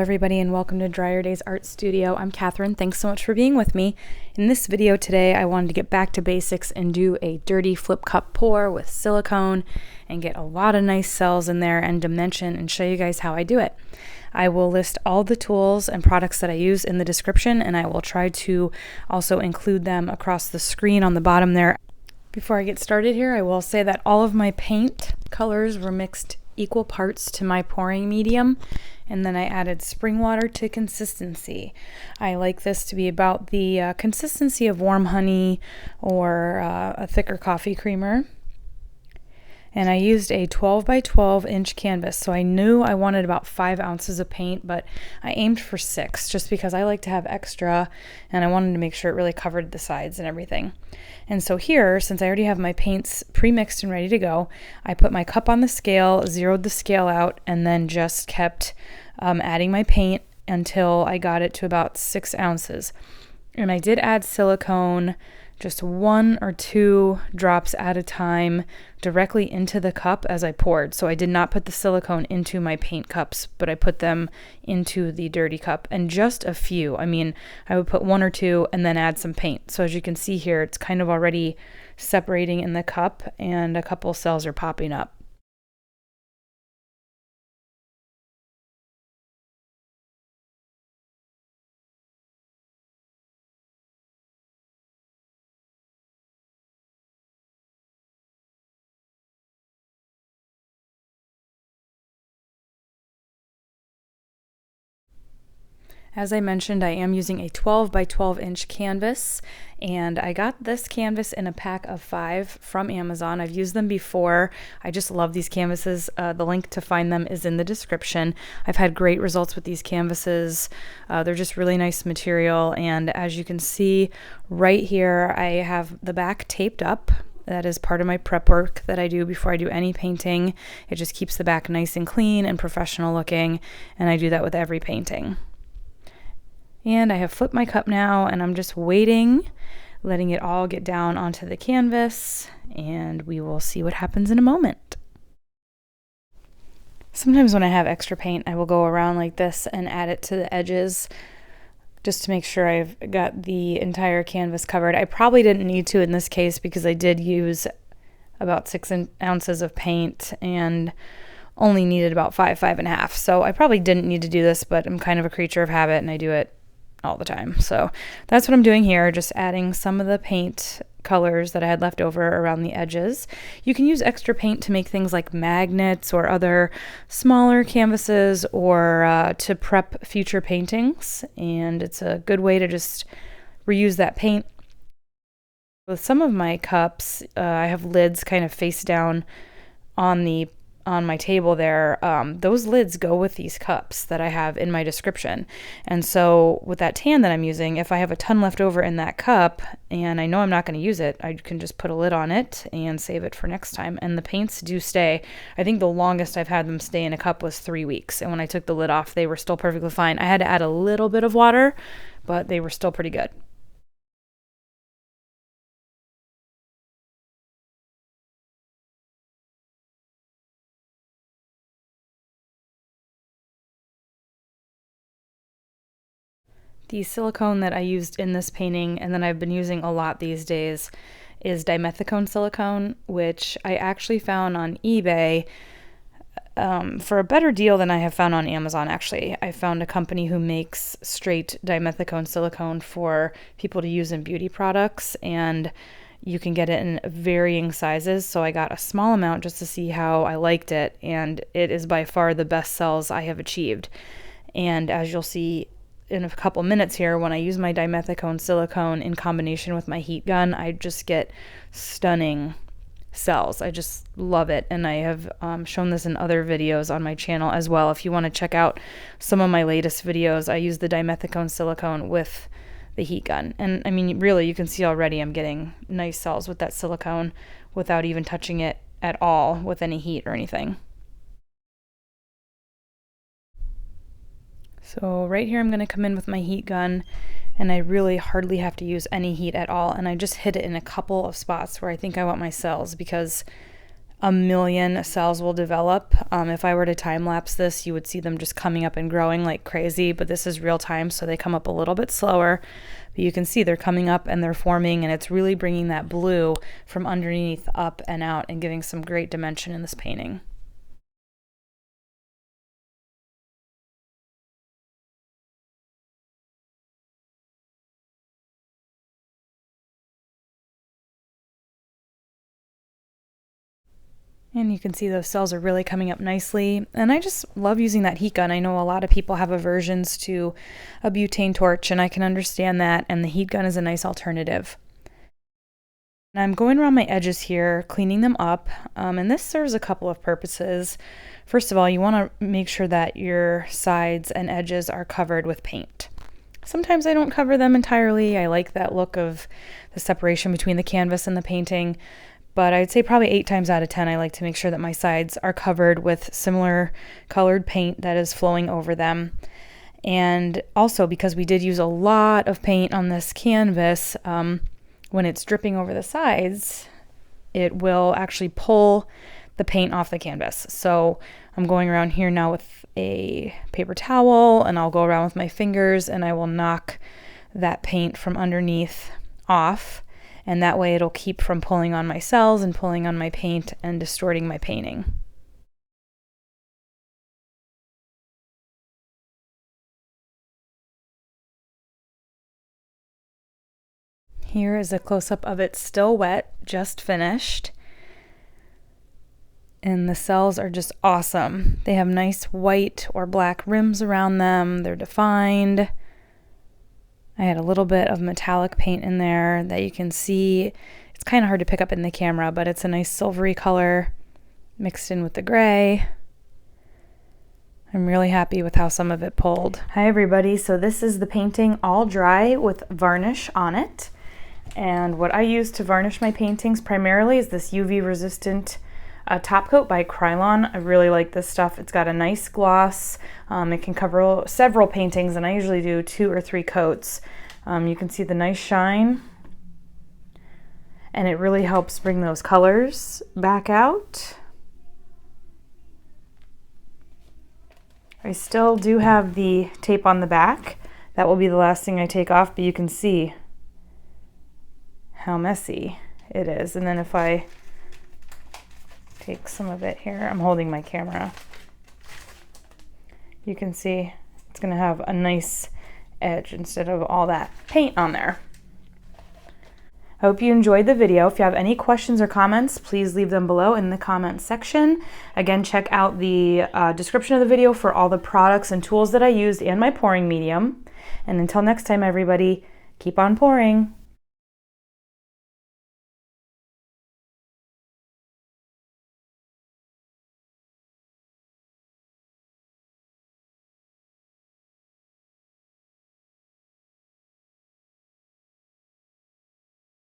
everybody, and welcome to Dryer Days Art Studio. I'm Catherine. Thanks so much for being with me. In this video today, I wanted to get back to basics and do a dirty flip cup pour with silicone and get a lot of nice cells in there and dimension and show you guys how I do it. I will list all the tools and products that I use in the description, and I will try to also include them across the screen on the bottom there. Before I get started here, I will say that all of my paint colors were mixed equal parts to my pouring medium, and then I added spring water to consistency. I like this to be about the consistency of warm honey or a thicker coffee creamer. And I used a 12 by 12 inch canvas, so I knew I wanted about 5 ounces of paint, but I aimed for 6 just because I like to have extra and I wanted to make sure it really covered the sides and everything. And so here, since I already have my paints pre-mixed and ready to go, I put my cup on the scale, zeroed the scale out, and then just kept adding my paint until I got it to about 6 ounces. And I did add silicone, just 1 or 2 drops at a time directly into the cup as I poured. So I did not put the silicone into my paint cups, but I put them into the dirty cup, and just a few. I mean, I would put 1 or 2 and then add some paint. So as you can see here, it's kind of already separating in the cup and a couple cells are popping up. As I mentioned, I am using a 12 by 12 inch canvas, and I got this canvas in a pack of 5 from Amazon. I've used them before. I just love these canvases. The link to find them is in the description. I've had great results with these canvases. They're just really nice material, and as you can see right here, I have the back taped up. That is part of my prep work that I do before I do any painting. It just keeps the back nice and clean and professional looking, and I do that with every painting. And I have flipped my cup now, and I'm just waiting, letting it all get down onto the canvas, and we will see what happens in a moment. Sometimes when I have extra paint, I will go around like this and add it to the edges just to make sure I've got the entire canvas covered. I probably didn't need to in this case because I did use about 6 ounces of paint and only needed about 5.5. So I probably didn't need to do this, but I'm kind of a creature of habit and I do it all the time. So that's what I'm doing here, just adding some of the paint colors that I had left over around the edges. You can use extra paint to make things like magnets or other smaller canvases or to prep future paintings, and it's a good way to just reuse that paint. With some of my cups, I have lids kind of face down on my table there. Those lids go with these cups that I have in my description. And so with that tan that I'm using, if I have a ton left over in that cup and I know I'm not going to use it, I can just put a lid on it and save it for next time. And the paints do stay. I think the longest I've had them stay in a cup was 3 weeks. And when I took the lid off, they were still perfectly fine. I had to add a little bit of water, but they were still pretty good. The silicone that I used in this painting, and that I've been using a lot these days, is dimethicone silicone, which I actually found on eBay for a better deal than I have found on Amazon, actually. I found a company who makes straight dimethicone silicone for people to use in beauty products, and you can get it in varying sizes. So I got a small amount just to see how I liked it, and it is by far the best cells I have achieved. And as you'll see in a couple minutes here, when I use my dimethicone silicone in combination with my heat gun, I just get stunning cells. I just love it, and I have shown this in other videos on my channel as well. If you want to check out some of my latest videos, I use the dimethicone silicone with the heat gun, and I mean, really, you can see already I'm getting nice cells with that silicone without even touching it at all with any heat or anything. So right here I'm going to come in with my heat gun, and I really hardly have to use any heat at all, and I just hit it in a couple of spots where I think I want my cells, because a million cells will develop. If I were to time lapse this, you would see them just coming up and growing like crazy, but this is real time, so they come up a little bit slower. But you can see they're coming up and they're forming, and it's really bringing that blue from underneath up and out and giving some great dimension in this painting. And you can see those cells are really coming up nicely. And I just love using that heat gun. I know a lot of people have aversions to a butane torch, and I can understand that. And the heat gun is a nice alternative. And I'm going around my edges here, cleaning them up. And this serves a couple of purposes. First of all, you want to make sure that your sides and edges are covered with paint. Sometimes I don't cover them entirely. I like that look of the separation between the canvas and the painting. But I'd say probably 8 times out of 10, I like to make sure that my sides are covered with similar colored paint that is flowing over them. And also, because we did use a lot of paint on this canvas, when it's dripping over the sides, it will actually pull the paint off the canvas. So I'm going around here now with a paper towel, and I'll go around with my fingers and I will knock that paint from underneath off. And that way it'll keep from pulling on my cells and pulling on my paint and distorting my painting. Here is a close-up of it still wet, just finished. And the cells are just awesome. They have nice white or black rims around them. They're defined. I had a little bit of metallic paint in there that you can see. It's kind of hard to pick up in the camera, but it's a nice silvery color mixed in with the gray. I'm really happy with how some of it pulled. Hi everybody, so this is the painting all dry with varnish on it. And what I use to varnish my paintings primarily is this UV resistant top coat by Acrylic. I really like this stuff. It's got a nice gloss. It can cover several paintings, and I usually do 2 or 3 coats. You can see the nice shine, and it really helps bring those colors back out. I still do have the tape on the back. That will be the last thing I take off, but you can see how messy it is. And then if I take some of it here, I'm holding my camera, you can see it's going to have a nice edge instead of all that paint on there. I hope you enjoyed the video. If you have any questions or comments, please leave them below in the comments section. Again, check out the description of the video for all the products and tools that I used and my pouring medium. And until next time, everybody, keep on pouring.